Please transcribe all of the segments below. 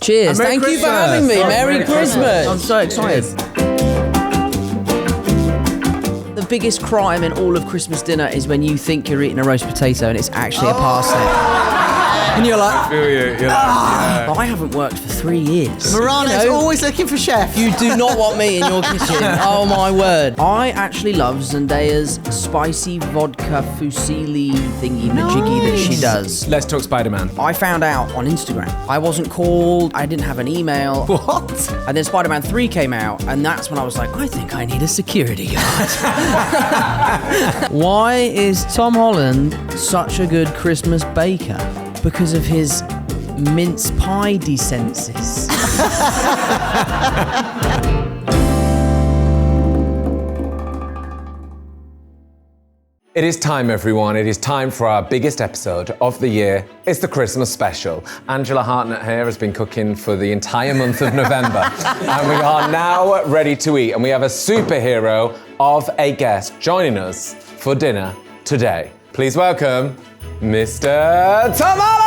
Cheers. Thank you for having me. Merry Christmas. I'm so excited. The biggest crime in all of Christmas dinner is when you think you're eating a roast potato and it's actually a parsnip. And you're like, I haven't worked for 3 years. Morano's always looking for chef. You do not want me in your kitchen. Oh my word. I actually love Zendaya's spicy vodka fusilli thingy majiggy that she does. Let's talk Spider-Man. I found out on Instagram. I wasn't called. I didn't have an email. What? And then Spider-Man 3 came out, and that's when I was like, I think I need a security guard. Why is Tom Holland such a good Christmas baker? Because of his mince pie decences. It is time, everyone. It is time for our biggest episode of the year. It's the Christmas special. Angela Hartnett here has been cooking for the entire month of November. And we are now ready to eat. And we have a superhero of a guest joining us for dinner today. Please welcome Mr. Tom Holland!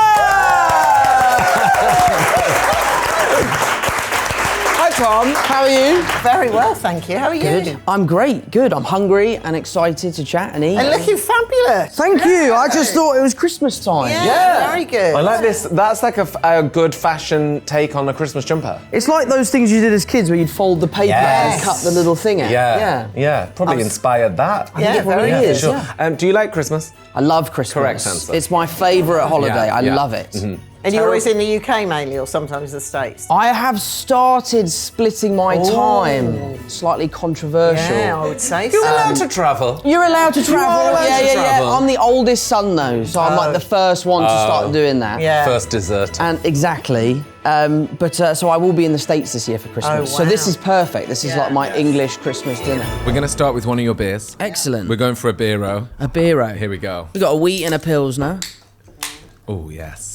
Hi, Tom. How are you? Very well, thank you. How are you? Good. I'm great. Good. I'm hungry and excited to chat and eat. And looking fabulous. Thank you. I just thought it was Christmas time. Yeah, very good. I like this. That's like a good fashion take on a Christmas jumper. It's like those things you did as kids where you'd fold the paper and cut the little thing out. Yeah. Probably inspired that. I think it probably is. Sure. Yeah. Do you like Christmas? I love Christmas. Correct answer. It's my favourite holiday. I love it. Mm-hmm. And you're always in the UK mainly, or sometimes the States? I have started splitting my time. Slightly controversial. Yeah, I would say You're so. allowed to travel. You're allowed to travel. allowed to travel. I'm the oldest son though, so I'm like the first one to start doing that. Yeah. First dessert. And exactly. So I will be in the States this year for Christmas. Oh, So this wow. is perfect. This is like my English Christmas dinner. We're going to start with one of your beers. Excellent. We're going for a Bero. A Bero. Here we go. We've got a wheat and a Pilsner. Oh, yes.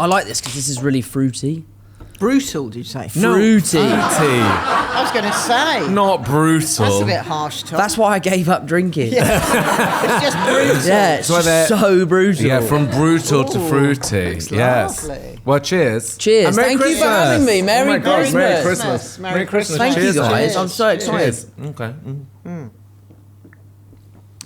I like this because this is really fruity. Brutal, did you say? Fruity. I was going to say. Not brutal. That's a bit harsh, Tom. That's why I gave up drinking. It's just brutal. Yeah, it's So they're- so brutal. Yeah, from brutal to fruity. It's Yes. lovely. Well, cheers. Cheers. And Merry Thank you for Christmas. having me. Merry Oh my God, Christmas. Merry Christmas. Merry Christmas. Thank Cheers, you guys. guys. I'm so excited. Cheers. Okay.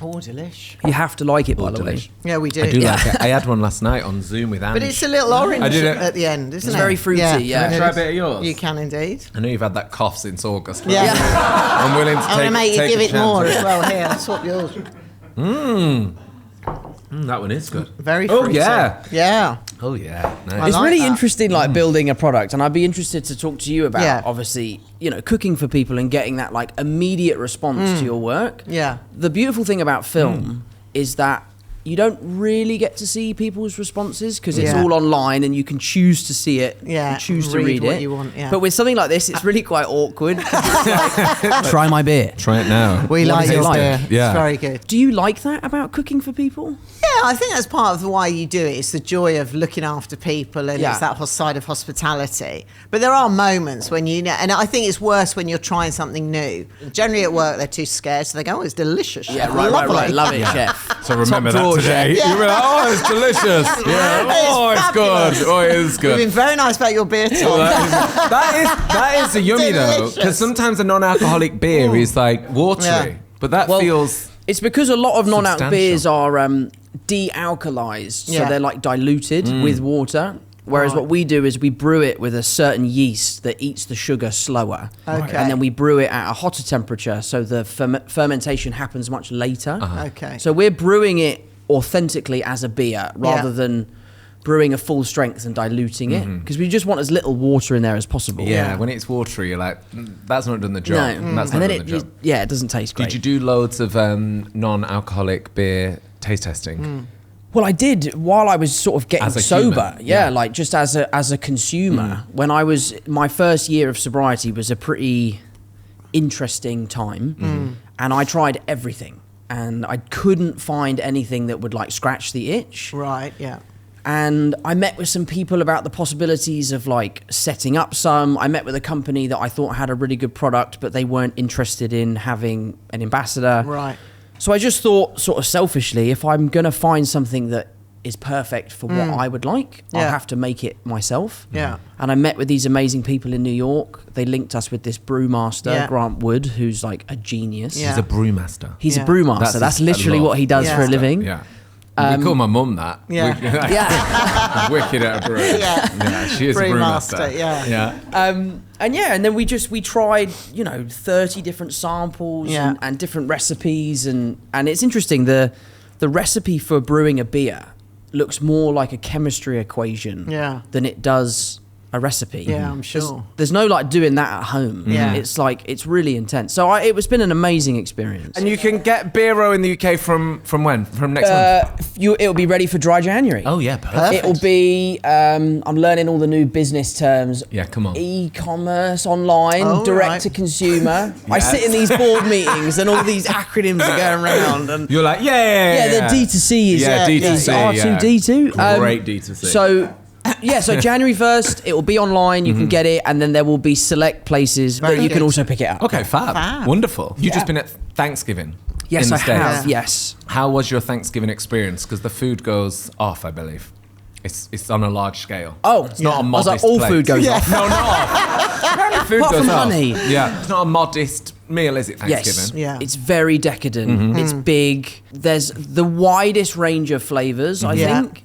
Oh, delish. You have to like it, by the way. Delish. Yeah, we do. I do like it. I had one last night on Zoom with Ange. But it's a little orange I did it. at the end, isn't it? It's very fruity, yeah. Can I try a bit of yours? You can indeed. I know you've had that cough since August. Yeah. I'm willing to I'm going to make you take give a it more chance. as well. Here, I'll swap yours. That one is good. Very Oh, fruity. yeah. Yeah. Oh, yeah. I Nice. It's like really that. interesting, like building a product, and I'd be interested to talk to you about, Yeah. obviously, cooking for people and getting that like immediate response to your work. Yeah. The beautiful thing about film is that you don't really get to see people's responses because it's Yeah. all online and you can choose to see it, Yeah, and choose to read read what it. you want, yeah. But with something like this, it's really quite awkward. It's like, try my beer. Try it now. We What like is it your like? beer. Yeah. It's very good. Do you like that about cooking for people? Yeah, I think that's part of the why you do it. It's the joy of looking after people and Yeah. it's that side of hospitality. But there are moments when and I think it's worse when you're trying something new. Generally at work, they're too scared, so they go, oh, it's delicious. Yeah, chef. right. Lovely." Love it, chef. So remember Top drawer, that today. chef. You were like, oh, it's delicious. Yeah. Oh, it's fabulous. good. Oh, it is You've been good. very nice about your beer, Tom. That is a yummy though, Delicious. because sometimes a non-alcoholic beer is like watery, Yeah. but that feels. It's because a lot of non-alc Substantial. beers are de-alkalized, so Yeah. they're like diluted with water. Whereas what we do is we brew it with a certain yeast that eats the sugar slower. Okay. And then we brew it at a hotter temperature, so the fermentation happens much later. Okay. So we're brewing it authentically as a beer rather than brewing a full strength and diluting it, because we just want as little water in there as possible. Yeah, when it's watery, you're like, that's not done the job. No. That's And not then done the job. it doesn't taste great. Did you do loads of non-alcoholic beer taste testing? Well, I did while I was sort of getting As a sober. human, Yeah, yeah. like just as a consumer. When my first year of sobriety was a pretty interesting time, and I tried everything, and I couldn't find anything that would like scratch the itch. Right, yeah. And I met with some people about the possibilities of like setting up some. I met with a company that I thought had a really good product, but they weren't interested in having an ambassador. Right. So I just thought, sort of selfishly, if I'm going to find something that is perfect for what I would like. I'll have to make it myself. Yeah. And I met with these amazing people in New York. They linked us with this brewmaster, Grant Wood, who's like a genius. Yeah. He's a brewmaster. He's a brewmaster. That's literally what he does for a living. Yeah. We call my mum that. Yeah. Wicked at a brew. Yeah, she is a brewmaster. Yeah. And then we tried, 30 different samples and different recipes, and it's interesting. The recipe for brewing a beer looks more like a chemistry equation than it does a recipe. Yeah, I'm sure. There's no like doing that at home. Yeah. It's like, it's really intense. So it's been an amazing experience. And you can get Bero in the UK from when? From next month? It'll be ready for dry January. Oh yeah, perfect. It'll be, I'm learning all the new business terms. Yeah, come on. E-commerce, online, direct to consumer. I sit in these board meetings and all these acronyms are going around. And you're like, the D2C is D2C, R2D2. Great D2C. So January 1st, it will be online, you can get it, and then there will be select places where you can also pick it up. Okay, fab. Wonderful. You've just been at Thanksgiving. Yes, in the I States. have, yes. How was your Thanksgiving experience? Because the food goes off, I believe. It's on a large scale. Oh, it's not a I was modest like, all plate. food goes off. No, not off. Apparently food Apart goes from off. honey. Yeah, it's not a modest meal, is it, Thanksgiving? Yes, Yeah. it's very decadent. It's big. There's the widest range of flavors, I think.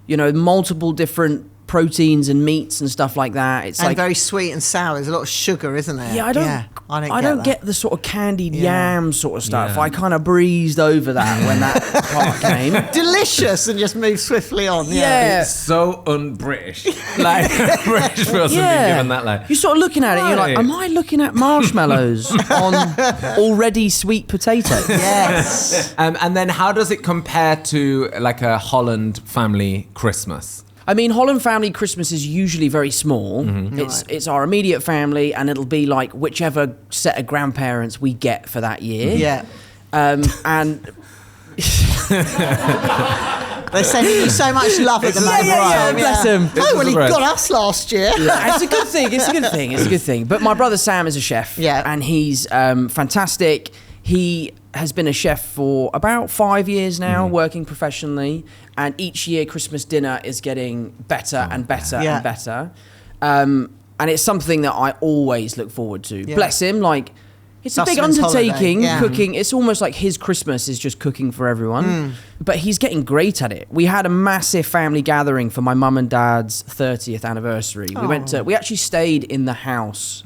Multiple different proteins and meats and stuff like that. It's And like very sweet and sour. There's a lot of sugar, isn't there? Yeah, I don't get the sort of candied yam sort of stuff. Yeah. I kind of breezed over that when that part came. Delicious and just move swiftly on. Yeah. It's so un-British. Like, British person being given that, like... You're sort of looking at it and you're like, Right. am I looking at marshmallows on already sweet potatoes? Yes. And then how does it compare to, like, a Holland family Christmas? I mean, Holland family Christmas is usually very small. It's our immediate family, and it'll be like whichever set of grandparents we get for that year. Yeah. And They're sending you so much love at the moment. bless them. Oh, well, he Right. got us last year. It's a good thing. It's a good thing. It's a good thing. But my brother Sam is a chef. Yeah. And he's fantastic. He has been a chef for about 5 years now, working professionally. And each year, Christmas dinner is getting better and better and better. And it's something that I always look forward to. Yeah. Bless him. Like, it's a big Dustman's undertaking, holiday, cooking. It's almost like his Christmas is just cooking for everyone. But he's getting great at it. We had a massive family gathering for my mum and dad's 30th anniversary. We actually stayed in the house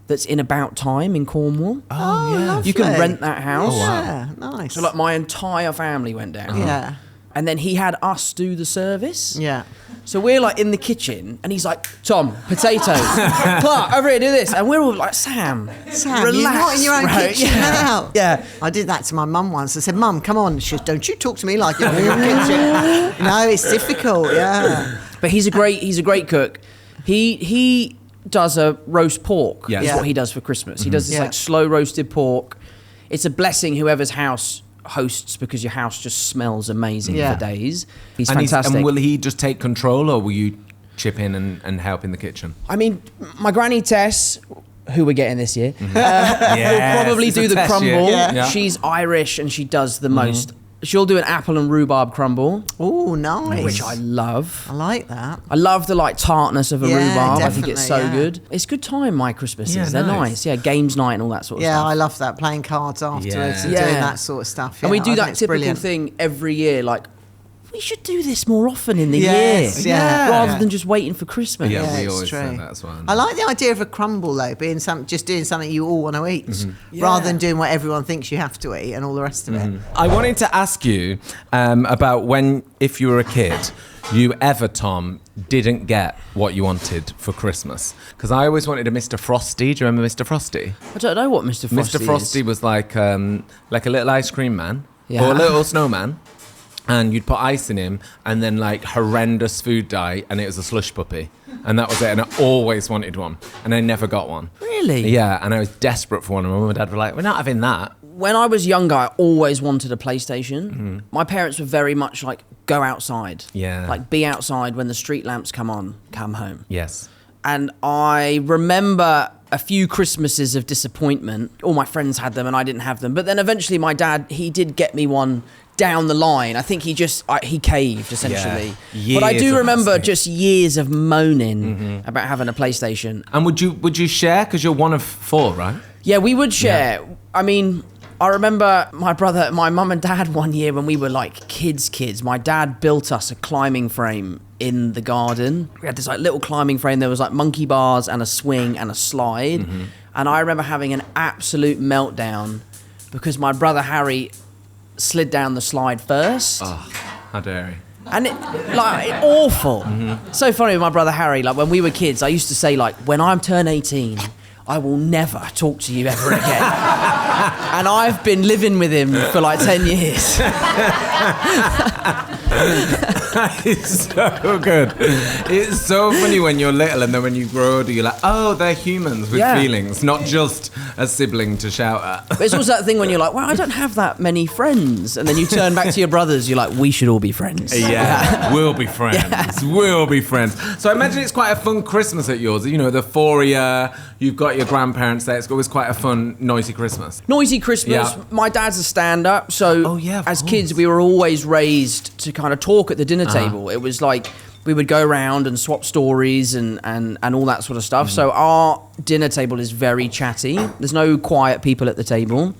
that's in About Time in Cornwall. Oh, lovely. You can rent that house. Oh, wow. Yeah, nice. So like my entire family went down. Yeah. And then he had us do the service. Yeah. So we're like in the kitchen and he's like, Tom, potatoes. Clark, over here, do this. And we're all like, Sam, Sam, you're not in your own bro." kitchen now. Yeah. I did that to my mum once. I said, Mum, come on. She said, don't you talk to me like you're in your kitchen. No, it's difficult, yeah. But he's a great cook. He does a roast pork. Yes. Is Yeah. what he does for Christmas. He does this Yeah. like slow roasted pork. It's a blessing whoever's house hosts because your house just smells amazing Yeah. for days. He's And fantastic. and will he just take control, or will you chip in and help in the kitchen? I mean, my granny Tess, who we're getting this year, will probably it's do a the test crumble. year. Yeah. She's Irish and she does the most. She'll do an apple and rhubarb crumble, Oh, nice. which I love. I like that. I love the like tartness of a Yeah, rhubarb. I think it's so definitely, yeah. good. It's good time, my Christmases. Yeah, They're nice. nice. Yeah, games night and all that sort of Yeah, stuff. I love that. Playing cards afterwards and Yeah. doing Yeah. that sort of stuff. And we Yeah, do I that think it's typical brilliant. thing every year. Like, we should do this more often in the Yes, year, yeah. rather than just waiting for Christmas. Yeah, we it's always say true. that as well. I like the idea of a crumble though, being just doing something you all want to eat, rather than doing what everyone thinks you have to eat and all the rest of it. I wanted to ask you about when, if you were a kid, you ever, Tom, didn't get what you wanted for Christmas. Because I always wanted a Mr. Frosty. Do you remember Mr. Frosty? I don't know what Mr. Frosty Mr. Frosty is. was like a little ice cream man Yeah. or a little snowman. And you'd put ice in him, and then like horrendous food dye, and it was a slush puppy, and that was it. And I always wanted one, and I never got one. Really? Yeah, and I was desperate for one. And my mum and dad were like, "We're not having that." When I was younger, I always wanted a PlayStation. My parents were very much like, go outside. Yeah. Like, be outside when the street lamps come on, come home. Yes. And I remember a few Christmases of disappointment. All my friends had them and I didn't have them. But then eventually my dad, he did get me one down the line. I think he caved essentially. Yeah. But I Years do of remember asking. just years of moaning about having a PlayStation. And would you share? Because you're one of 4, right? Yeah, we would share. I mean, I remember my mum and dad one year when we were like kids. My dad built us a climbing frame in the garden. We had this like little climbing frame. There was like monkey bars and a swing and a slide. And I remember having an absolute meltdown because my brother Harry slid down the slide first. Oh, how dare he? And awful. So funny with my brother Harry. Like when we were kids, I used to say like, when I'm turn 18, I will never talk to you ever again. And I've been living with him for like 10 years. It's so good. It's so funny when you're little and then when you grow older, you're like, oh, they're humans with feelings, not just a sibling to shout at. But it's also that thing when you're like, well, I don't have that many friends. And then you turn back to your brothers, you're like, we should all be friends. Yeah, we'll be friends. Yeah. We'll be friends. So I imagine it's quite a fun Christmas at yours. You know, the foray, you've got your grandparents there. It's always quite a fun, noisy Christmas. Noisy Christmas. Yeah. My dad's a stand-up, so of as course. kids, we were always raised to kind of talk at the dinner table. It was like we would go around and swap stories and all that sort of stuff. So our dinner table is very chatty. There's no quiet people at the table.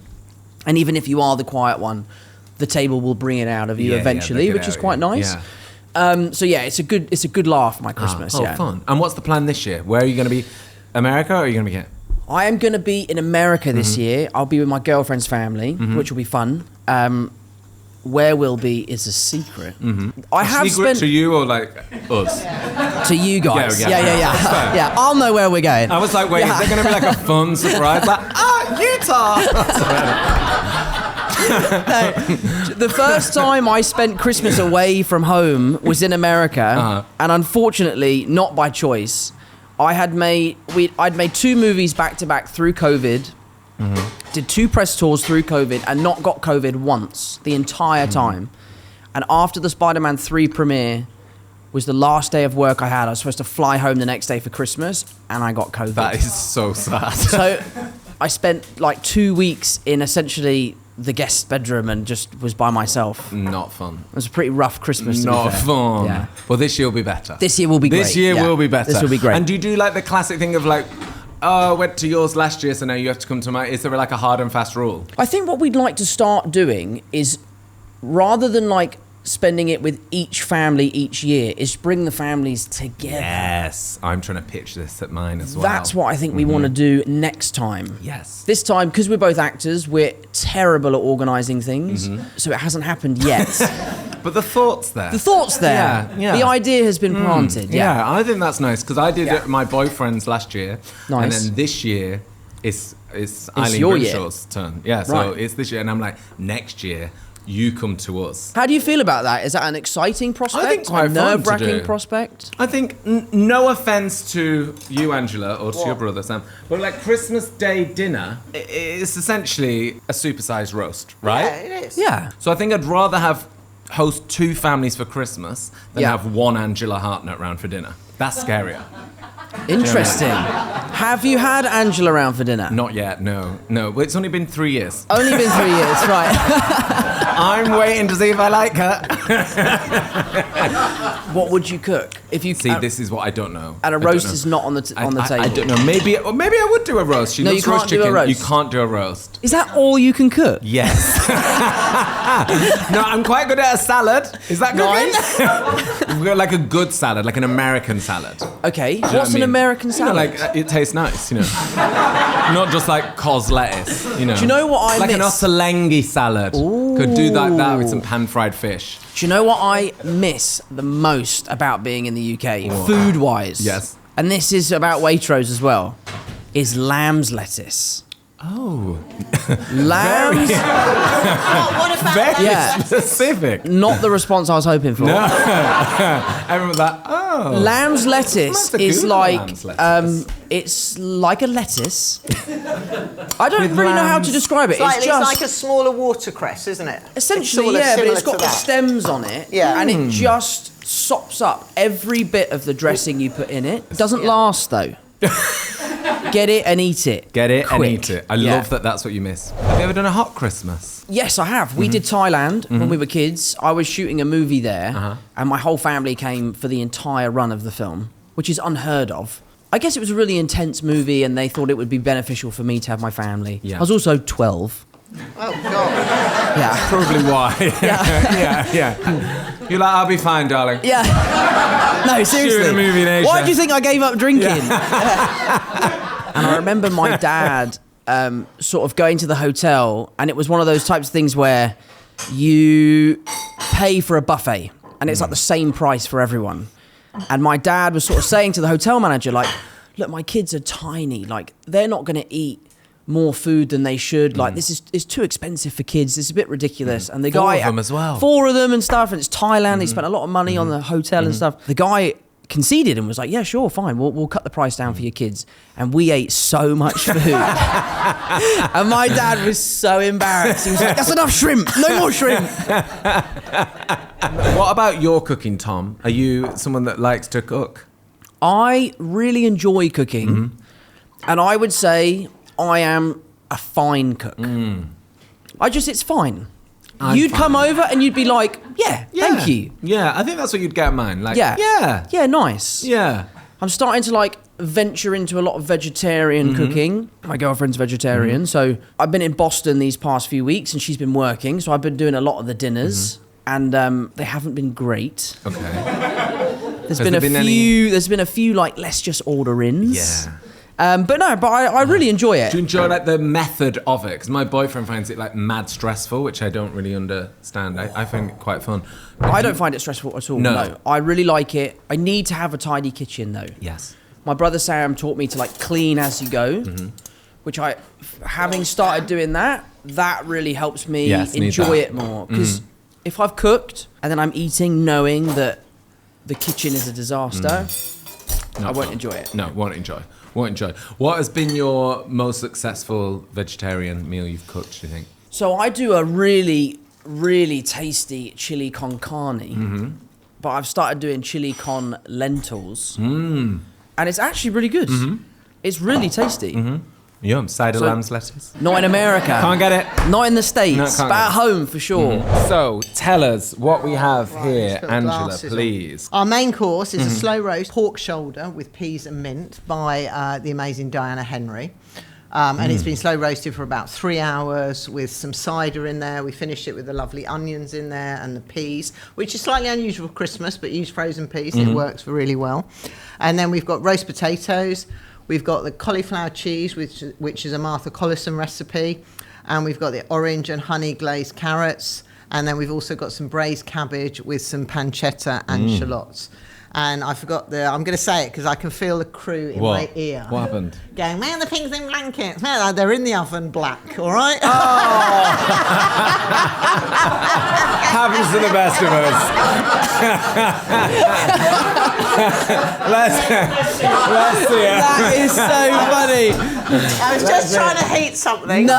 And even if you are the quiet one, the table will bring it out of you eventually, which is quite nice. Yeah. So yeah, it's a good laugh, my Christmas. Fun. And what's the plan this year? Where are you going to be? America, or are you going to be here? I am going to be in America this year. I'll be with my girlfriend's family, which will be fun. Where we'll be is a secret. I have Secret spent to you or like us? to you guys. Yeah. Yeah. That's fair. Yeah, I'll know where we're going. I was like, wait, is there going to be like a fun surprise? Like, Utah! The first time I spent Christmas away from home was in America, and unfortunately, not by choice. I'd made 2 movies back to back through COVID. Did 2 press tours through COVID and not got COVID once the entire time. And after the Spider-Man 3 premiere was the last day of work I had. I was supposed to fly home the next day for Christmas and I got COVID. That is so sad. So I spent like 2 weeks in essentially the guest bedroom and just was by myself. Not fun. It was a pretty rough Christmas. To Not be fair. fun. Yeah. Well, this year will be better. This year will be great. This year will be better. This will be great. And do you do like the classic thing of like, oh, I went to yours last year, so now you have to come to mine? Is there like a hard and fast rule? I think what we'd like to start doing is, rather than like spending it with each family each year, is bring the families together. Yes. I'm trying to pitch this at mine as well. That's what I think we want to do next time. Yes. This time, because we're both actors, we're terrible at organising things, so it hasn't happened yet. But the thought's there. The thought's there. Yeah. The idea has been planted. Yeah, I think that's nice because I did it my boyfriend's last year. Nice. And then this year it's Eileen your year. Grimshaw's turn. Yeah, so Right. it's this year. And I'm like, next year, you come to us. How do you feel about that? Is that an exciting prospect? I think quite a fun to nerve-wracking do. prospect? I think, no offence to you, Angela, or to your brother, Sam, but like Christmas Day dinner, it's essentially a supersized roast, right? Yeah, it is. Yeah. So I think I'd rather host 2 families for Christmas than Yeah. have one Angela Hartnett round for dinner. That's scarier. Interesting. Have you had Angela around for dinner? Not yet, no. But it's only been 3 years. Only been 3 years, right. I'm waiting to see if I like her. What would you cook if you See, this is what I don't know. and a I don't roast know. is not on the table? I don't know. Maybe I would do a roast. She No, loves you can't roast do a chicken. roast. You can't do a roast. Is that all you can cook? Yes. No, I'm quite good at a salad. Is that good? We've got like a good salad, like an American salad. Okay. Do you know What's what I an mean? American You know, salad? like it tastes nice, you know. Not just like cos lettuce, you know. Do you know what I like miss? an ottolenghi salad. Could do like that with some pan-fried fish. Do you know what I miss the most about being in the UK, food-wise? Yes. And this is about Waitrose as well, is lamb's lettuce. Oh. Lamb's... What about Very Yeah. specific. Not the response I was hoping for. Everyone was like, oh. Lamb's lettuce Must have is Googled like lamb's lettuce. it's like a lettuce. I don't With really know how to lambs. describe it. It's It's just like a smaller watercress, isn't it? essentially It's sort of yeah, but similar it's got to the that. stems on it, Yeah. and it just sops up every bit of the dressing you put in it. It doesn't last though. Get it and eat it. Get it and Quick. eat it. I love that that's what you miss. Have you ever done a hot Christmas? Yes, I have. We did Thailand when we were kids. I was shooting a movie there, and my whole family came for the entire run of the film, which is unheard of. I guess it was a really intense movie, and they thought it would be beneficial for me to have my family. Yeah. I was also 12. Oh, God. Yeah. Probably why. yeah. You're like, I'll be fine, darling. Yeah. No, seriously. Shooting a movie in Asia. Why do you think I gave up drinking? And I remember my dad sort of going to the hotel, and it was one of those types of things where you pay for a buffet, and it's like the same price for everyone. And my dad was sort of saying to the hotel manager, like, look, my kids are tiny. Like, they're not going to eat more food than they should. Like, this is too expensive for kids. It's a bit ridiculous. And the Four guy... of them as well. 4 of them and stuff. And it's Thailand. They spent a lot of money on the hotel and stuff. The guy conceded and was like, yeah, sure, fine. We'll cut the price down for your kids. And we ate so much food. And my dad was so embarrassed. He was like, that's enough shrimp. No more shrimp. What about your cooking, Tom? Are you someone that likes to cook? I really enjoy cooking. And I would say I am a fine cook. It's fine. You'd come over and you'd be like, yeah, thank you. Yeah, I think that's what you'd get mine. Like, Yeah, yeah. nice. Yeah. I'm starting to like venture into a lot of vegetarian cooking. My girlfriend's vegetarian, so I've been in Boston these past few weeks and she's been working, so I've been doing a lot of the dinners and they haven't been great. Okay. There's been a few like, let's just order ins. Yeah. But I really enjoy it. Do you enjoy like the method of it? Because my boyfriend finds it like mad stressful, which I don't really understand. I find it quite fun. But I don't find it stressful at all. No, I really like it. I need to have a tidy kitchen though. Yes. My brother Sam taught me to like clean as you go, which having started doing that really helps me enjoy it more. Because if I've cooked and then I'm eating knowing that the kitchen is a disaster, I won't enjoy it. No, won't enjoy. What has been your most successful vegetarian meal you've cooked, do you think? So I do a really, really tasty chili con carne, but I've started doing chili con lentils, and it's actually really good. It's really tasty. Yum. Cider lamb's lettuce. Not in America. Can't get it. Not in the States, No, but can't at get it. home for sure. So, tell us what we have here, let's put Angela, glasses on. please. Our main course is a slow roast pork shoulder with peas and mint by the amazing Diana Henry. And it's been slow roasted for about 3 hours with some cider in there. We finished it with the lovely onions in there and the peas, which is slightly unusual for Christmas, but use frozen peas. It works really well. And then we've got roast potatoes. We've got the cauliflower cheese, which is a Martha Collison recipe. And we've got the orange and honey glazed carrots. And then we've also got some braised cabbage with some pancetta and shallots. And I forgot I'm going to say it because I can feel the crew in my ear. What happened? Going, man, the pigs in blankets. Man, they're in the oven black, all right? Happens to the best of us. let's see it. That is so funny. I was just trying to heat something. No.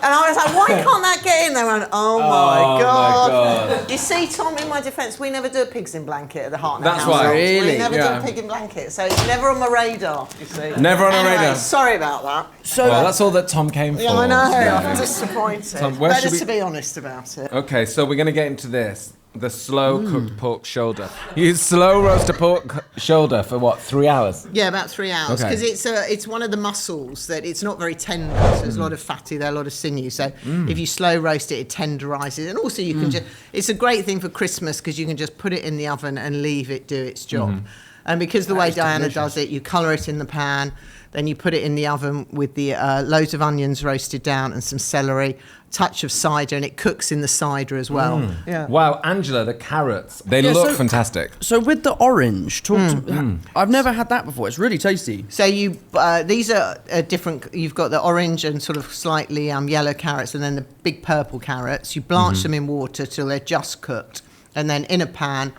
And I was like, why can't that get in there? And oh my God. You see, Tom, in my defence, we never do a pigs in blanket at the Hartnett That's household. why. Really? We never do Yeah. a pig in blanket, so it's never on my radar, you see. Never on our Anyway, radar. Sorry about that. Well, that's all that Tom came for. Yeah, I know. I'm Yeah. disappointed. Tom, where Better should we- to be honest about it. Okay, so we're going to get into this. The slow cooked pork shoulder. You slow roast a pork shoulder for what, 3 hours? Yeah, about 3 hours, Okay. because it's one of the muscles that it's not very tender. So there's a lot of fatty there, a lot of sinew. So if you slow roast it, it tenderises, and also you can just. It's a great thing for Christmas because you can just put it in the oven and leave it do its job. And because the way Diana does it, you colour it in the pan, then you put it in the oven with the loads of onions roasted down and some celery, touch of cider, and it cooks in the cider as well. Yeah. Wow, Angela, the carrots. They Yeah, look so- fantastic. So with the orange, I've never had that before. It's really tasty. So these are different. You've got the orange and sort of slightly yellow carrots, and then the big purple carrots. You blanch them in water till they're just cooked, and then in a pan,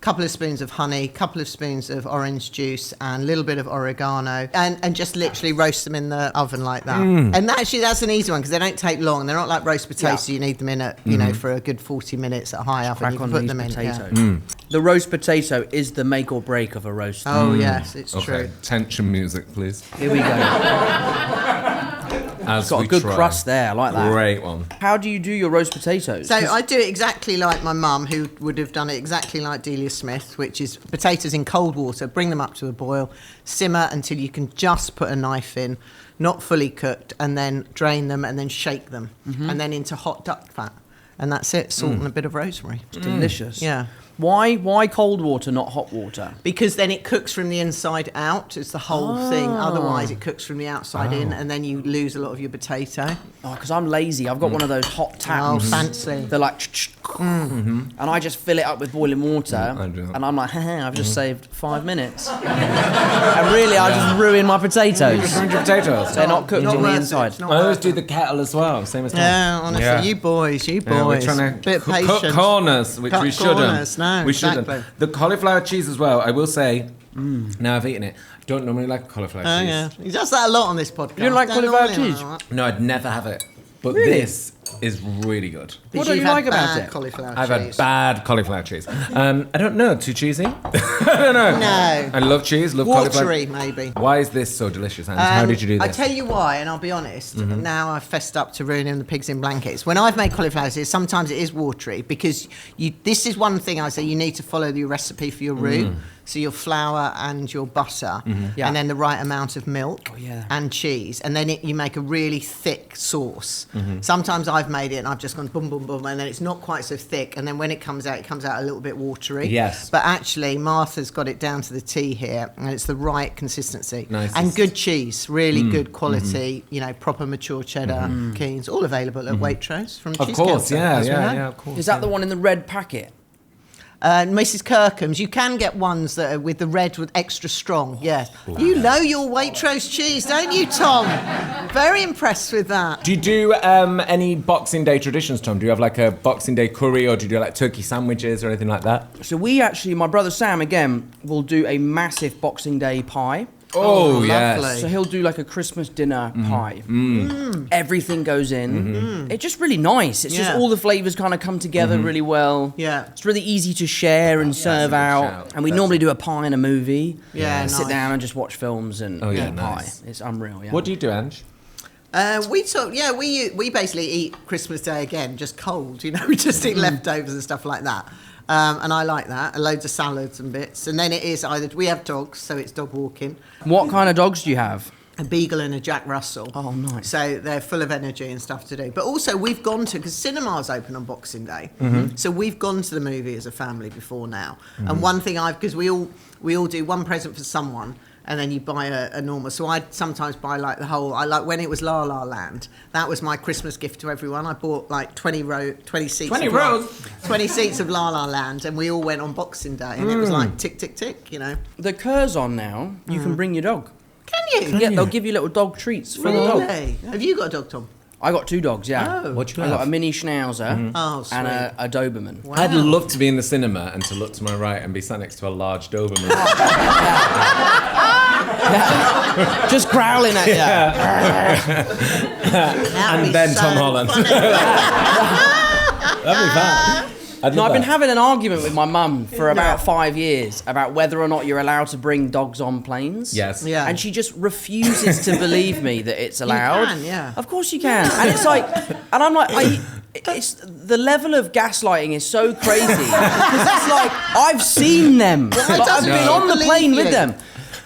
couple of spoons of honey, couple of spoons of orange juice, and a little bit of oregano, and just literally roast them in the oven like that. And actually, that's an easy one because they don't take long. They're not like roast potatoes. So you need them in at, for a good 40 minutes at high oven. You can put them in. Yeah. The roast potato is the make or break of a roast. Oh yes, it's true. Tension music, please. Here we go. It's got a good crust there. I like that. Great one. How do you do your roast potatoes? So I do it exactly like my mum, who would have done it exactly like Delia Smith, which is potatoes in cold water, bring them up to a boil, simmer until you can just put a knife in, not fully cooked, and then drain them and then shake them, and then into hot duck fat. And that's it, salt and a bit of rosemary. It's delicious. Yeah. Why cold water, not hot water? Because then it cooks from the inside out. It's the whole thing. Otherwise, it cooks from the outside in, and then you lose a lot of your potato. Oh, because I'm lazy. I've got one of those hot taps. Oh, fancy. They're like, and I just fill it up with boiling water, and I'm like, I've just saved 5 minutes. And really, I just ruin my potatoes. Just ruined your potatoes. They're not cooked on the inside. I always do the kettle as well, same as Tom. Yeah, honestly, you boys. We're trying to bit cut patient. corners, which Cut we shouldn't. corners, no, we exactly. shouldn't. The cauliflower cheese as well, I will say, now I've eaten it, don't normally like cauliflower cheese. Oh, yeah. He does that a lot on this podcast. You don't like cauliflower cheese? No, I'd never have it. But Really? this is really good. What do you like about it? Cauliflower I've cheese. had bad cauliflower cheese. I don't know, too cheesy? I don't know. No. I love cheese, love cauliflower. Watery, maybe. Why is this so delicious, Ange? How did you do this? I tell you why, and I'll be honest. Now I've fessed up to ruining the pigs in blankets. When I've made cauliflower cheese, sometimes it is watery because this is one thing I say you need to follow your recipe for your roux. So your flour and your butter, and then the right amount of milk and cheese, and then you make a really thick sauce. Sometimes I've made it and I've just gone boom, boom, boom, and then it's not quite so thick, and then when it comes out a little bit watery. Yes. But actually, Martha's got it down to the T here, and it's the right consistency. Nice. And good cheese, really good quality, proper mature cheddar, Keen's, all available at Waitrose from Of Cheese course, Counter, yeah, as we know. yeah, of course. Is that the one in the red packet? Mrs. Kirkham's, you can get ones that are with the red with extra strong, yes. You know your Waitrose cheese, don't you, Tom? Very impressed with that. Do you do any Boxing Day traditions, Tom? Do you have like a Boxing Day curry, or do you do like turkey sandwiches or anything like that? So we actually, my brother Sam, again, will do a massive Boxing Day pie. Oh, lovely. yes. So he'll do like a Christmas dinner pie. Everything goes in. It's just really nice. It's just all the flavours kind of come together really well. Yeah. It's really easy to share and serve out. shout. And we normally do a pie and a movie. Yeah, Sit nice. down and just watch films and eat nice. pie. It's unreal, yeah. What do you do, Ange? We basically eat Christmas Day again, just cold, we just eat leftovers and stuff like that. And I like that, and loads of salads and bits. And then it is we have dogs, so it's dog walking. What kind of dogs do you have? A beagle and a Jack Russell. Oh, nice. So they're full of energy and stuff to do. But also we've gone to, because cinemas open on Boxing Day, so we've gone to the movie as a family before now. And one thing because we all do one present for someone, and then you buy a normal. So I'd sometimes buy like when it was La La Land, that was my Christmas gift to everyone. I bought like 20 seats. 20 rows? 20 seats of La La Land, and we all went on Boxing Day, and it was like tick, tick, tick, The Curzon now, you can bring your dog. Can you? Yeah, they'll give you little dog treats for the dog. Really? Have you got a dog, Tom? I got 2 dogs, yeah. Oh. What you I got a have? mini Schnauzer Oh, sweet. and a Doberman. Wow. I'd love to be in the cinema and to look to my right and be sat next to a large Doberman. Just growling at you. And then Tom Holland. That'd be fun. I've been having an argument with my mum for about 5 years about whether or not you're allowed to bring dogs on planes. Yes. Yeah. And she just refuses to believe me that it's allowed. can, yeah. Of course you can. And it's like, and I'm like, it's the level of gaslighting is so crazy because it's like I've seen them. Like, I've been on the plane with them.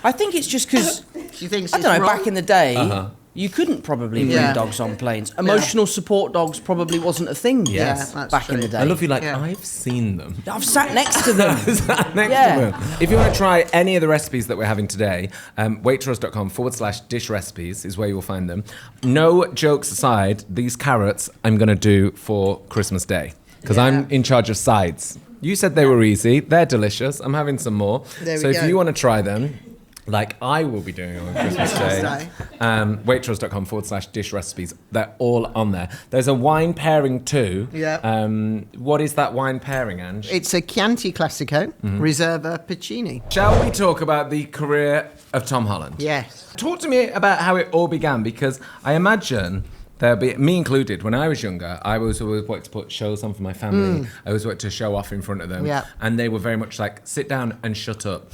I think it's just because She thinks I don't know. it's Back in the day. Uh-huh. You couldn't probably bring Yeah. dogs on planes. Emotional support dogs probably wasn't a thing Yes. that's back in true. the day. I love you like, Yeah. I've seen them. I've sat next to them. Next Yeah. to them. If you want to try any of the recipes that we're having today, waitrose.com/dish recipes is where you will find them. No jokes aside, these carrots I'm going to do for Christmas Day because I'm in charge of sides. You said they were easy. They're delicious. I'm having some more. There we so if go. you want to try them, like I will be doing on Christmas Day, Waitrose.com/dish recipes. They're all on there. There's a wine pairing too. Yeah. What is that wine pairing, Ange? It's a Chianti Classico, Riserva Piccini. Shall we talk about the career of Tom Holland? Yes. Talk to me about how it all began, because I imagine there'll be, me included, when I was younger, I always wanted to put shows on for my family. I always wanted to show off in front of them. Yeah. And they were very much like, sit down and shut up.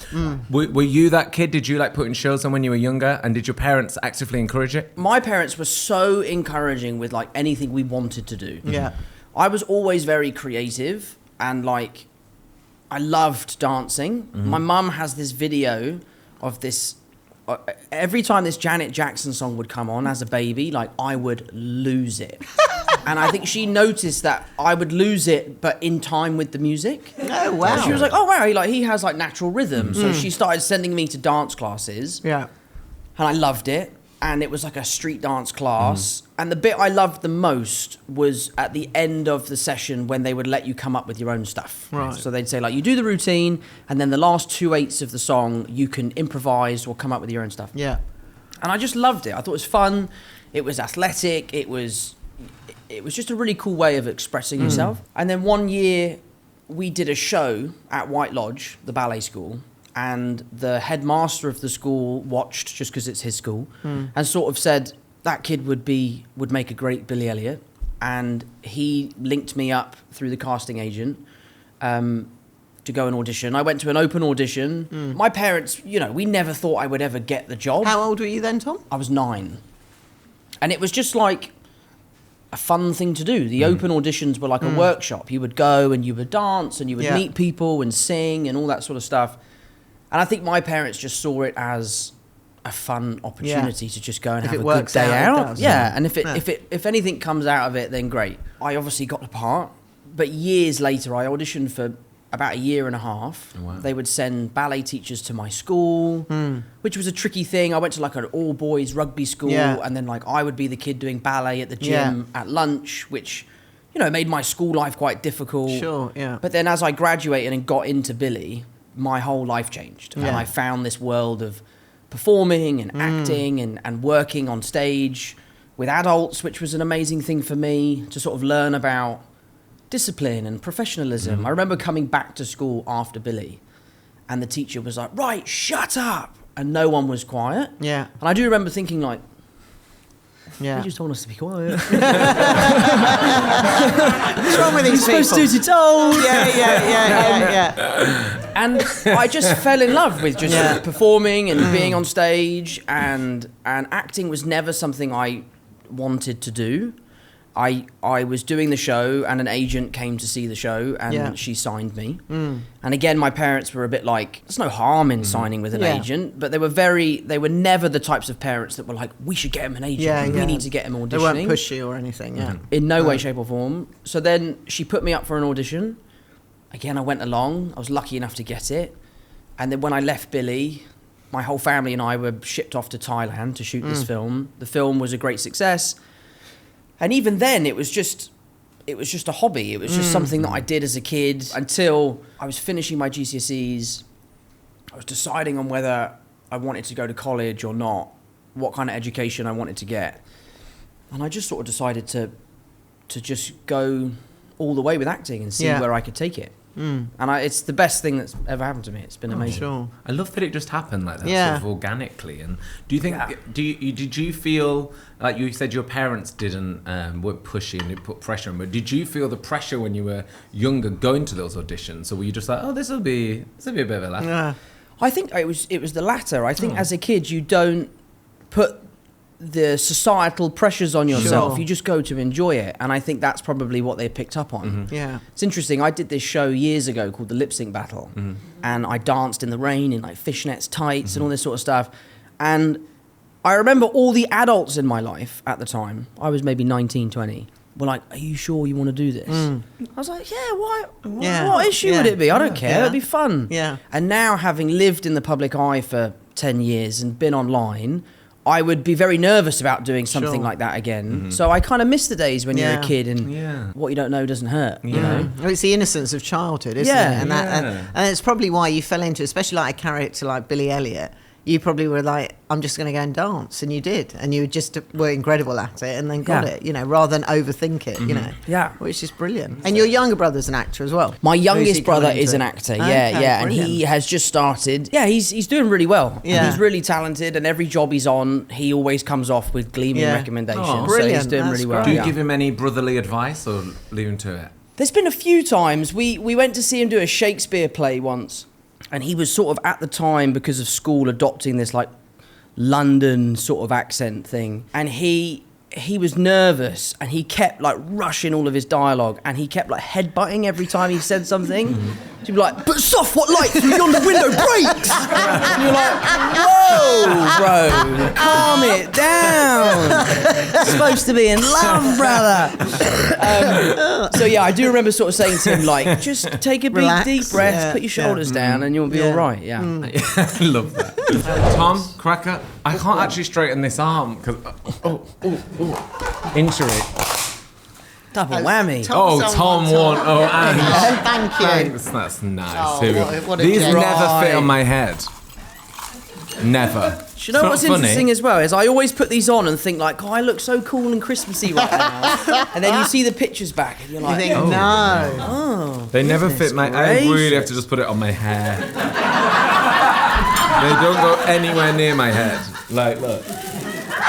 Were you that kid? Did you like putting shows on when you were younger? And did your parents actively encourage it? My parents were so encouraging with like anything we wanted to do. Yeah. I was always very creative and like I loved dancing. My mum has this video of this. Every time this Janet Jackson song would come on as a baby, like I would lose it. And I think she noticed that I would lose it, but in time with the music. Oh, wow. She was like, oh, wow, he has like natural rhythm. So she started sending me to dance classes. Yeah. And I loved it. And it was like a street dance class. And the bit I loved the most was at the end of the session when they would let you come up with your own stuff. Right. So they'd say, like, you do the routine, and then the last 2/8 of the song, you can improvise or come up with your own stuff. Yeah. And I just loved it. I thought it was fun. It was athletic. It was just a really cool way of expressing yourself. And then one year, we did a show at White Lodge, the ballet school. And the headmaster of the school watched, just because it's his school, and sort of said that kid would make a great Billy Elliot. And he linked me up through the casting agent to go and audition. I went to an open audition. My parents, we never thought I would ever get the job. How old were you then, Tom? I was 9. And it was just like a fun thing to do. The open auditions were like a workshop. You would go and you would dance and you would meet people and sing and all that sort of stuff. And I think my parents just saw it as a fun opportunity to just go and have a good day out. And if anything comes out of it, then great. I obviously got the part, but years later, I auditioned for about a year and a half. Oh, wow. They would send ballet teachers to my school, which was a tricky thing. I went to like an all-boys rugby school, and then like I would be the kid doing ballet at the gym at lunch, which made my school life quite difficult. Sure, yeah. But then as I graduated and got into Billy, my whole life changed. And I found this world of performing and acting and working on stage with adults, which was an amazing thing for me to sort of learn about discipline and professionalism. I remember coming back to school after Billy and the teacher was like, right, shut up. And no one was quiet. Yeah. And I do remember thinking like, Yeah. They just told us to be quiet. What's wrong with these people? You're supposed to be told. Yeah. And I just fell in love with just performing and being on stage, and acting was never something I wanted to do. I was doing the show and an agent came to see the show and she signed me. And again, my parents were a bit like, there's no harm in signing with an agent, but they were never the types of parents that were like, we should get him an agent. We need to get him auditioning. They weren't pushy or anything, In no way, shape or form. So then she put me up for an audition. Again, I went along. I was lucky enough to get it. And then when I left Billy, my whole family and I were shipped off to Thailand to shoot this film. The film was a great success. And even then, it was just a hobby. It was just something that I did as a kid until I was finishing my GCSEs. I was deciding on whether I wanted to go to college or not, what kind of education I wanted to get. And I just sort of decided to just go all the way with acting and see where I could take it. And it's the best thing that's ever happened to me. It's been amazing. Sure. I love that it just happened like that, sort of organically. And do you think? Did you feel like you said your parents didn't were pushy and it put pressure on? But did you feel the pressure when you were younger going to those auditions, or were you just like, oh, this will be a bit of a laugh? Yeah. I think it was the latter. I think as a kid you don't put the societal pressures on yourself. Sure. You just go to enjoy it, and I think that's probably what they picked up on. Yeah. It's interesting. I did this show years ago called the Lip Sync Battle, and I danced in the rain in like fishnets, tights, and all this sort of stuff. And I remember all the adults in my life at the time, I was maybe 19, 20, were like, are you sure you want to do this? I was like, yeah, why? What issue would it be? I don't care. It'd be fun. Yeah. And now, having lived in the public eye for 10 years and been online, I would be very nervous about doing something like that again. So I kind of miss the days when you're a kid and what you don't know doesn't hurt, you know? Well, it's the innocence of childhood, isn't it? And it's probably why you fell into, especially like a character like Billy Elliot. you probably were like, I'm just going to go and dance. And you did. And you just were incredible at it and then got it, you know, rather than overthink it, you know. Yeah. Which is brilliant. And your younger brother's an actor as well. My youngest brother is an actor, yeah. And he has just started. Yeah, he's doing really well. Yeah. And he's really talented, and every job he's on, he always comes off with gleaming recommendations. Oh, so he's brilliant. doing That's really well. Do you give him any brotherly advice or leave him to it? There's been a few times. We went to see him do a Shakespeare play once, and he was sort of at the time, because of school, adopting this like London sort of accent thing, and he was nervous, and he kept like rushing all of his dialogue, and he kept like headbutting every time he said something. So he'd be like, "But soft, what light through yonder window breaks?" And you're like, "Whoa, bro, calm it down. Supposed to be in love, brother." So yeah, I do remember sort of saying to him like, "Just take a deep breath, put your shoulders down, and you'll be all right." Yeah. I love that. Tom, cracker, I can't actually straighten this arm because injury. Double whammy. Tom won. And Thank you. thanks. That's nice. Oh, Here we go. what a These gent. never fit on my head. Never. Do you know what's interesting as well is I always put these on and think like, "Oh, I look so cool and Christmassy right now," and then you see the pictures back and you're like, You think, no. They never fit my. I really have to just put it on my hair. They don't go anywhere near my head. Like, look.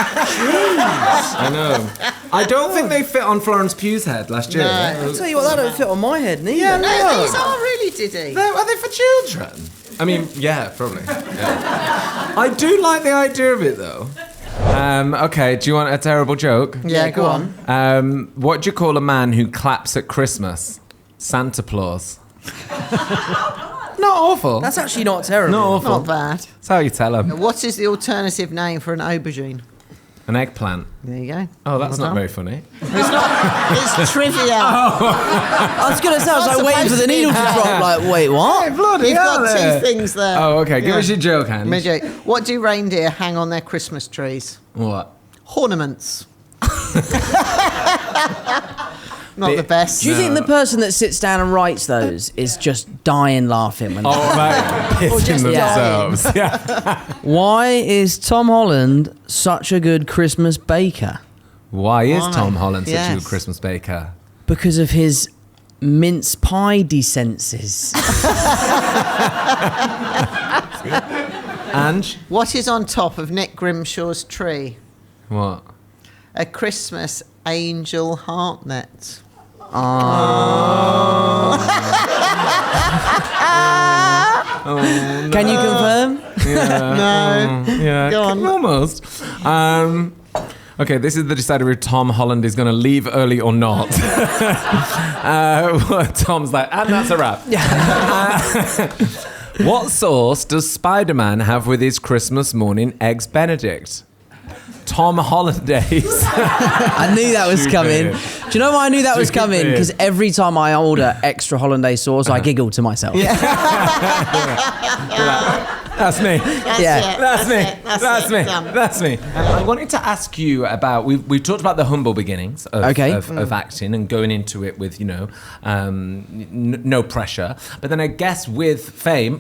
I know. I don't think they fit on Florence Pugh's head last year. I'll tell you what, that don't fit on my head neither. Yeah, no, these are really diddy. Are they for children? I mean, yeah, probably. Yeah. I do like the idea of it, though. Okay, do you want a terrible joke? Yeah, go on. What do you call a man who claps at Christmas? Santa Claus. Not awful. That's actually not terrible. Not awful. Not bad. That's how you tell them. What is the alternative name for an aubergine? An eggplant. There you go. Oh, that's Well not done. very funny. It's not. It's trivia. I was going to say, I was like waiting for the needle to drop. Like, wait, what? We've got two things there. Oh, okay. Give us your joke, Hans. Midget. What do reindeer hang on their Christmas trees? What? Ornaments. Not the best. Do you think the person that sits down and writes those is just dying laughing when Pissing just themselves. Yeah. Why is Tom Holland such a good Christmas baker? Why is Tom Holland such a Yes. good Christmas baker? Because of his mince pie decences. Ange? What is on top of Nick Grimshaw's tree? What? A Christmas angel heartnet. Can you confirm? No. Yeah, Go on. almost. Okay, this is the decider if Tom Holland is going to leave early or not. Tom's like, and that's a wrap. What sauce does Spider-Man have with his Christmas morning eggs Benedict? Tom Hollandaise. I knew that was coming. Do you know why I knew that was coming? Because every time I order extra hollandaise sauce, I giggle to myself. That's me. That's me. That's me. I wanted to ask you about, we've talked about the humble beginnings of acting and going into it with, no pressure. But then I guess with fame,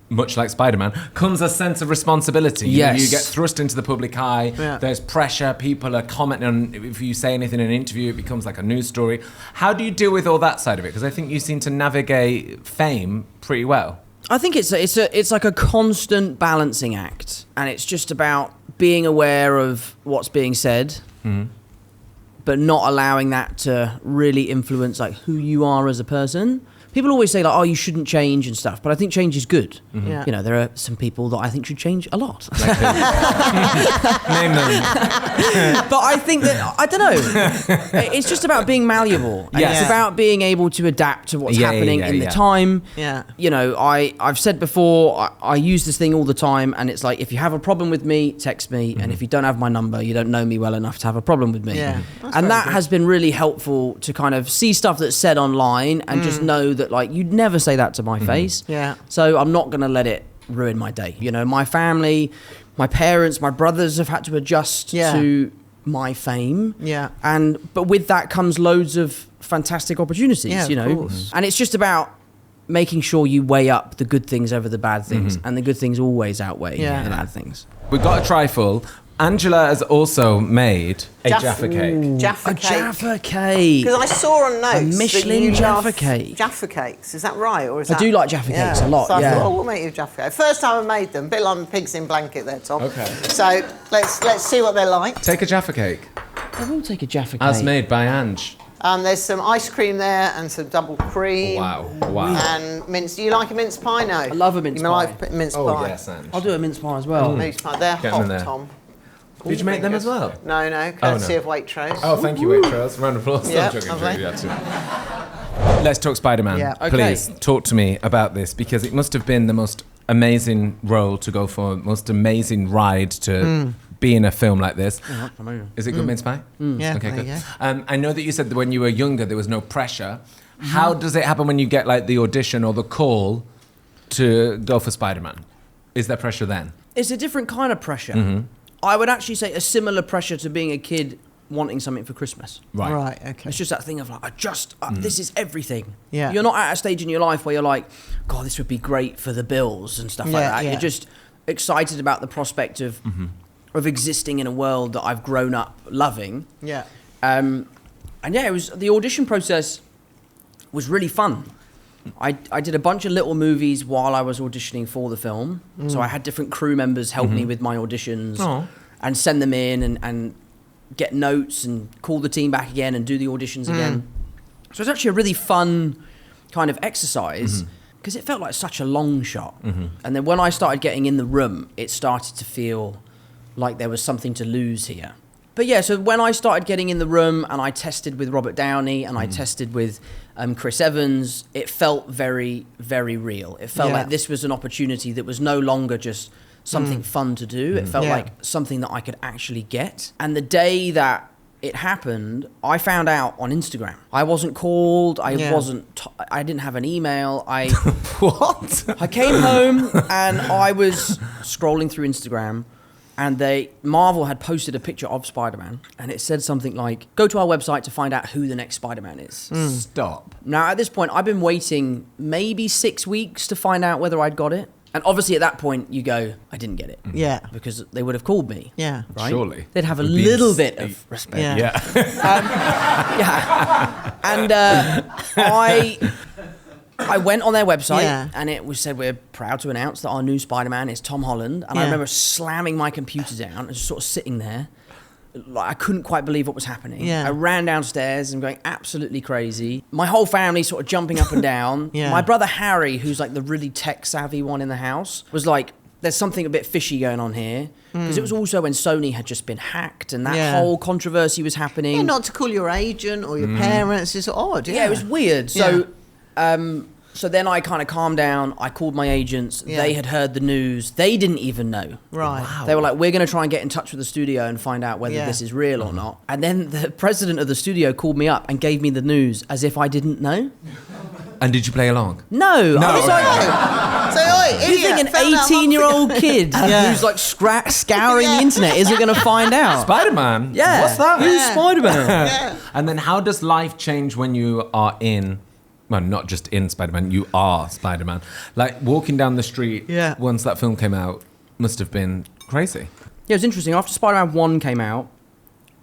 much like Spider-Man, comes a sense of responsibility. Yes. You get thrust into the public eye. Yeah. There's pressure. People are commenting on, if you say anything in an interview, it becomes like a news story. How do you deal with all that side of it? Because I think you seem to navigate fame pretty well. I think it's like a constant balancing act, and it's just about being aware of what's being said, but not allowing that to really influence like who you are as a person. People always say like, "Oh, you shouldn't change" and stuff, but I think change is good. Yeah. There are some people that I think should change a lot. Name them. But I think that, I don't know, it's just about being malleable. And Yes. it's about being able to adapt to what's happening in the time. Yeah. I've said before, I use this thing all the time, and it's like, if you have a problem with me, text me, and if you don't have my number, you don't know me well enough to have a problem with me. Yeah. That's And very that good. has been really helpful to kind of see stuff that's said online and just know that, like, you'd never say that to my face. Yeah. So I'm not going to let it ruin my day. My family, my parents, my brothers have had to adjust to my fame. Yeah. But with that comes loads of fantastic opportunities, Yeah, of course. And it's just about making sure you weigh up the good things over the bad things, and the good things always outweigh the bad things. We've got a trifle. Angela has also made a Jaffa cake. Jaffa cake. Jaffa cake. Because I saw on notes a Michelin Jaffa cake. Jaffa cakes, is that right? Or is I do like Jaffa cakes a lot, so I thought, we'll make you a Jaffa cake. First time I made them, a bit like pigs in blanket there, Tom. Okay. So let's see what they're like. Take a Jaffa cake. I will take a Jaffa cake. As made by Ange. There's some ice cream there and some double cream. Wow. And mince. Do you like a mince pie? No. I love a mince pie. like mince pie. Oh, yes, Ange. I'll do a mince pie as well. Mince pie. They're hot, Tom. Did you make them as well? No, courtesy of Waitrose. Oh, thank you, Waitrose. Round of applause. Yeah, Let's talk Spider-Man. Yeah. Please, talk to me about this, because it must have been the most amazing role to go for, most amazing ride to be in a film like this. Is it good mince pie? Yeah, okay, good. Yeah. I know that you said that when you were younger there was no pressure. How does it happen when you get like the audition or the call to go for Spider-Man? Is there pressure then? It's a different kind of pressure. I would actually say a similar pressure to being a kid wanting something for Christmas. Right, okay. It's just that thing of like, this is everything. Yeah. You're not at a stage in your life where you're like, God, this would be great for the bills and stuff like that. Yeah. You're just excited about the prospect of existing in a world that I've grown up loving. Yeah. And yeah, it was the audition process was really fun. I did a bunch of little movies while I was auditioning for the film. So I had different crew members help me with my auditions and send them in and get notes and call the team back again and do the auditions again. So it's actually a really fun kind of exercise because it felt like such a long shot. And then when I started getting in the room, it started to feel like there was something to lose here. But yeah, so when I started getting in the room and I tested with Robert Downey and I tested with Chris Evans, it felt very, very real. It felt like this was an opportunity that was no longer just something fun to do. It felt like something that I could actually get. And the day that it happened, I found out on Instagram. I wasn't called. I didn't have an email. What? I came home and I was scrolling through Instagram. And Marvel had posted a picture of Spider-Man, and it said something like, go to our website to find out who the next Spider-Man is. Stop. Now, at this point, I've been waiting maybe 6 weeks to find out whether I'd got it. And obviously, at that point, you go, I didn't get it. Yeah. Because they would have called me. Yeah. Right? Surely. They'd have a little bit of respect. Yeah. And I went on their website and it was said, we're proud to announce that our new Spider-Man is Tom Holland. And I remember slamming my computer down and just sort of sitting there. Like, I couldn't quite believe what was happening. Yeah. I ran downstairs and going absolutely crazy. My whole family sort of jumping up and down. Yeah. My brother Harry, who's like the really tech savvy one in the house, was like, there's something a bit fishy going on here. Because it was also when Sony had just been hacked and that whole controversy was happening. Yeah, not to call your agent or your parents is odd. Yeah, it was weird. So, so then I kind of calmed down. I called my agents. Yeah. They had heard the news. They didn't even know. Right. Wow. They were like, we're going to try and get in touch with the studio and find out whether this is real or not. And then the president of the studio called me up and gave me the news as if I didn't know. And did you play along? No. I was like, you think an 18-year-old kid who's like scouring the internet isn't going to find out? Spider-Man? Yeah. What's that? Who's Spider-Man? Yeah. And then how does life change when you are in, well, not just in Spider-Man, you are Spider-Man. Like walking down the street once that film came out must have been crazy. Yeah, it was interesting. After Spider-Man 1 came out,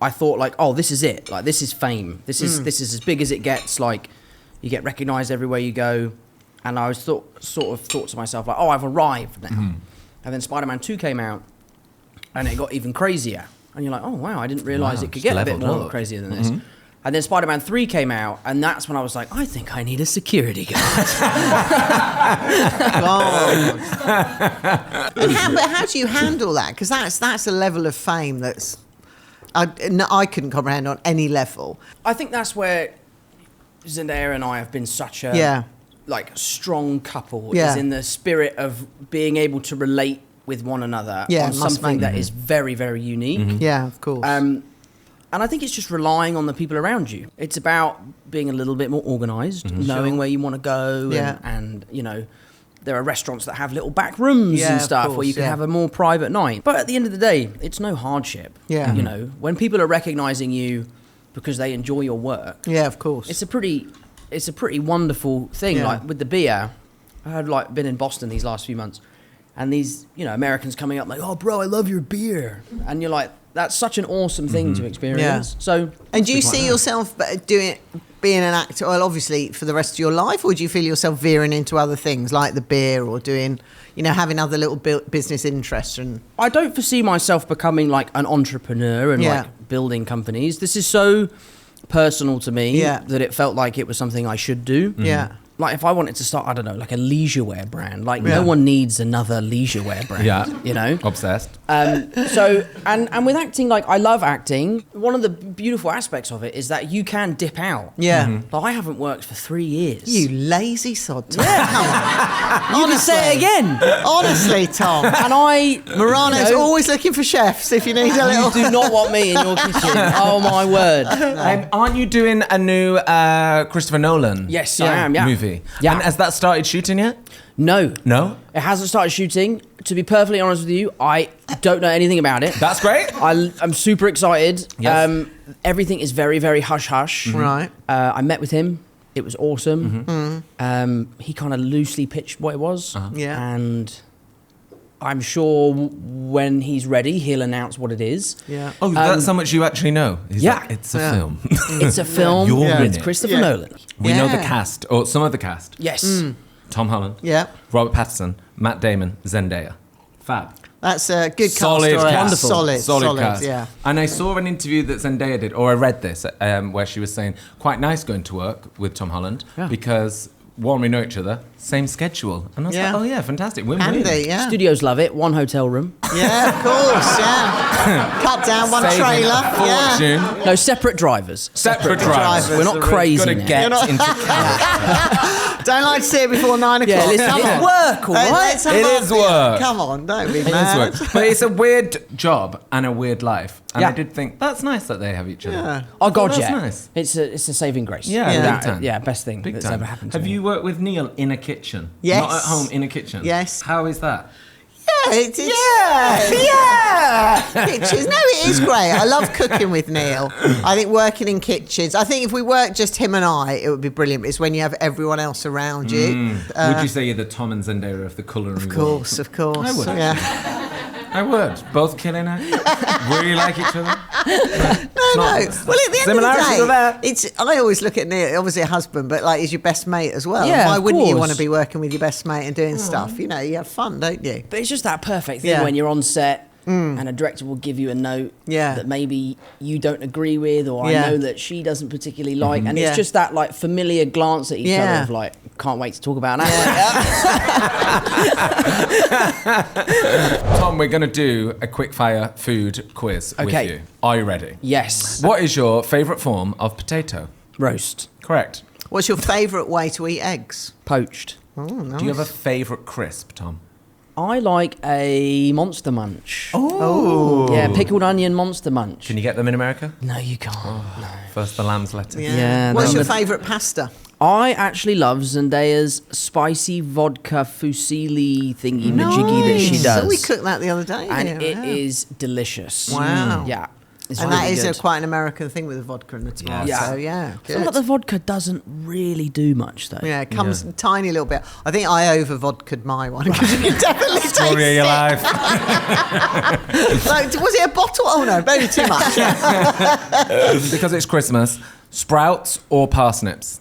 I thought like, oh, this is it. Like, this is fame. This is as big as it gets. Like, you get recognised everywhere you go. And I was sort of thought to myself, like, oh, I've arrived now. And then Spider-Man 2 came out, and it got even crazier. And you're like, oh, wow, I didn't realise it could get a bit more crazier than this. And then Spider-Man 3 came out, and that's when I was like, I think I need a security guard. But how do you handle that? Because that's a level of fame that's I couldn't comprehend on any level. I think that's where Zendaya and I have been such a like strong couple. Is in the spirit of being able to relate with one another on something that is very, very unique. Yeah, of course. And I think it's just relying on the people around you. It's about being a little bit more organised, knowing where you want to go, and you know, there are restaurants that have little back rooms and stuff where you can have a more private night. But at the end of the day, it's no hardship. Yeah. You know, when people are recognising you because they enjoy your work. Yeah, of course. It's a pretty wonderful thing. Like with the beer, I had like been in Boston these last few months, and these Americans coming up like, "Oh, bro, I love your beer," and you're like, that's such an awesome thing to experience. Yeah. So, and do you see yourself being an actor, well, obviously for the rest of your life, or do you feel yourself veering into other things like the beer or doing, having other little business interests? And I don't foresee myself becoming like an entrepreneur and like building companies. This is so personal to me that it felt like it was something I should do. Yeah. Like if I wanted to start, I don't know, like a leisurewear brand. Like no one needs another leisurewear brand. Yeah. Obsessed. So and with acting, like I love acting. One of the beautiful aspects of it is that you can dip out. Yeah. But I haven't worked for 3 years. You lazy sod, Tom. Come on. You can say it again. Honestly, Tom. And Morano's always looking for chefs if you need a little. You do not want me in your kitchen. Oh my word. Aren't you doing a new Christopher Nolan? Yes, I am. Yeah. Movie. Yeah. And has that started shooting yet? No. No? It hasn't started shooting. To be perfectly honest with you, I don't know anything about it. That's great. I'm super excited. Yes. Everything is very, very hush-hush. Right. I met with him. It was awesome. He kind of loosely pitched what it was. Yeah. And I'm sure when he's ready, he'll announce what it is. Yeah. Oh, that's how much you actually know? He's Yeah. like, it's a film. It's a film You're in with it. Christopher Nolan. We know the cast, or some of the cast. Yes. Tom Holland. Yeah. Robert Pattinson, Matt Damon, Zendaya. Fab. That's a good Solid cast. cast. Wonderful. Solid cast. Yeah. And I saw an interview that Zendaya did, or I read this, where she was saying, quite nice going to work with Tom Holland because, one, we know each other, same schedule. And I was like, oh yeah, fantastic. Win-win. Handy, yeah. Studios love it. 1 hotel room. Yeah, of course, yeah. Cut down one Saving trailer. a fortune. Yeah. No, separate drivers. Separate drivers. We're not crazy Got to now. get into character. Don't like to see it before 9 o'clock. Yeah, listen, Come it's on. work, all right? Let's have It our is beer. work. Come on, don't be It mad. is work. But it's a weird job and a weird life. And Yeah. I did think, that's nice that they have each other. Yeah. Oh God, that's yeah. nice. It's a saving grace. Yeah, Yeah. big time. Yeah, best thing Big that's time. ever happened to Have me. you worked with Neil in a kitchen? Yes. Not at home, in a kitchen? Yes. How is that? It's Yeah. Kitchens. No, it is great. I love cooking with Neil. I think working in kitchens. I think if we worked just him and I, it would be brilliant. But it's when you have everyone else around you. Would you say you're the Tom and Zendaya of the culinary Of world? course, of course. I would. Yeah. I would. Both killing it. Really like each other. No. Well, at the end Similarities of are the day, I always look at Neil, obviously a husband, but like he's your best mate as well. Yeah, Why of wouldn't you course. want to be working with your best mate and doing stuff? You have fun, don't you? But it's just that perfect thing Yeah. when you're on set and a director will give you a note that maybe you don't agree with, or I know that she doesn't particularly like, and it's just that like familiar glance at each other of like, can't wait to talk about that. Tom, we're going to do a quick fire food quiz with you. Are you ready? Yes. What is your favourite form of potato? Roast. Correct. What's your favourite way to eat eggs? Poached. Oh, nice. Do you have a favourite crisp, Tom? I like a Monster Munch. Oh. Yeah, pickled onion Monster Munch. Can you get them in America? No, you can't. No. First the lamb's lettuce. Yeah, What's no, your but- favourite pasta? I actually love Zendaya's spicy vodka fusilli thingy majiggy that she does. So we cooked that the other day. And yeah. it is delicious. Wow. Yeah. It's And really that is good. quite an American thing with the vodka and the tomato. Yeah. So, yeah. I feel like the vodka doesn't really do much though. Yeah, it comes a tiny little bit. I think I over-vodka'd my one because you can definitely taste Story of your it. life. Like, was it a bottle? Oh no, maybe too much. Because it's Christmas, sprouts or parsnips?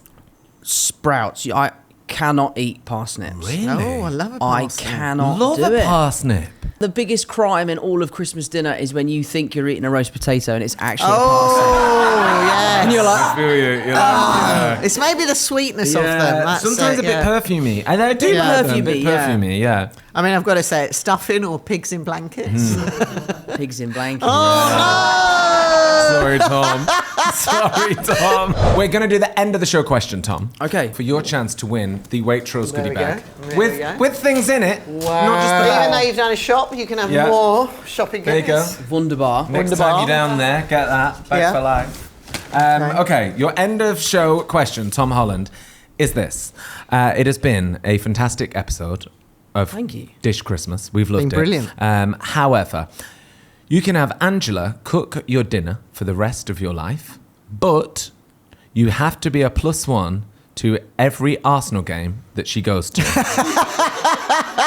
Sprouts. I cannot eat parsnips. Really? Oh, I love a I parsnip. cannot Love do a it. parsnip. The biggest crime in all of Christmas dinner is when you think you're eating a roast potato and it's actually a Oh, yeah. And you're like, I feel you. You're like, It's maybe the sweetness of them. That's sometimes it, a bit yeah. perfumey. And I do Yeah. love them, a bit Perfumey, yeah. perfumey, yeah. I mean, I've got to say it, stuffing or pigs in blankets. pigs in blankets. Sorry, Tom. Sorry, Tom. We're going to do the end of the show question, Tom. Okay. For your chance to win the Waitrose There goodie we bag. go. There we go. With things in it. Not just the Even bag. though you've done a shop, you can have Yeah. more shopping There you go. goodies. Wunderbar. Next Wunderbar. time you're down there, get that. Back Yeah. for life. Okay, your end of show question, Tom Holland, is this. It has been a fantastic episode of Thank you. Dish Christmas. We've loved Been brilliant. it. However, you can have Angela cook your dinner for the rest of your life, but you have to be a +1 to every Arsenal game that she goes to.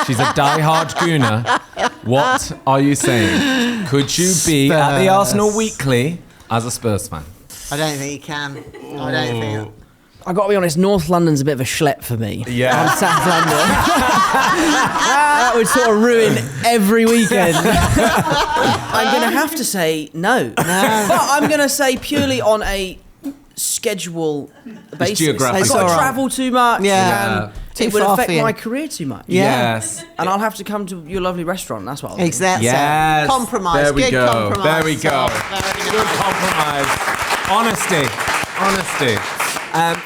She's a die-hard Gooner. What are you saying? Could you be at the Arsenal Weekly as a Spurs fan? I don't think you can. I don't think. I got to be honest, North London's a bit of a schlep for me. Yeah. I'm South London. That would sort of ruin every weekend. I'm going to have to say no. But I'm going to say purely on a schedule basis. geographic. I've got to travel too much. Yeah. And Too it would far affect for you. my career too much. Yeah. Yes. And I'll have to come to your lovely restaurant. That's what I'll do. Exactly. Yes. Compromise. There we Good go. compromise. There we go. Very Good nice. compromise. Honesty.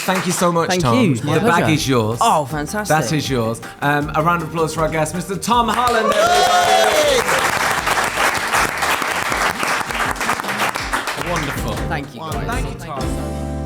Thank you so much, Thank Tom. you. My The bag pleasure. is yours. Oh, fantastic. That is yours. A round of applause for our guest, Mr. Tom Holland, everybody. Wonderful. Thank you, guys. Thank you, Tom.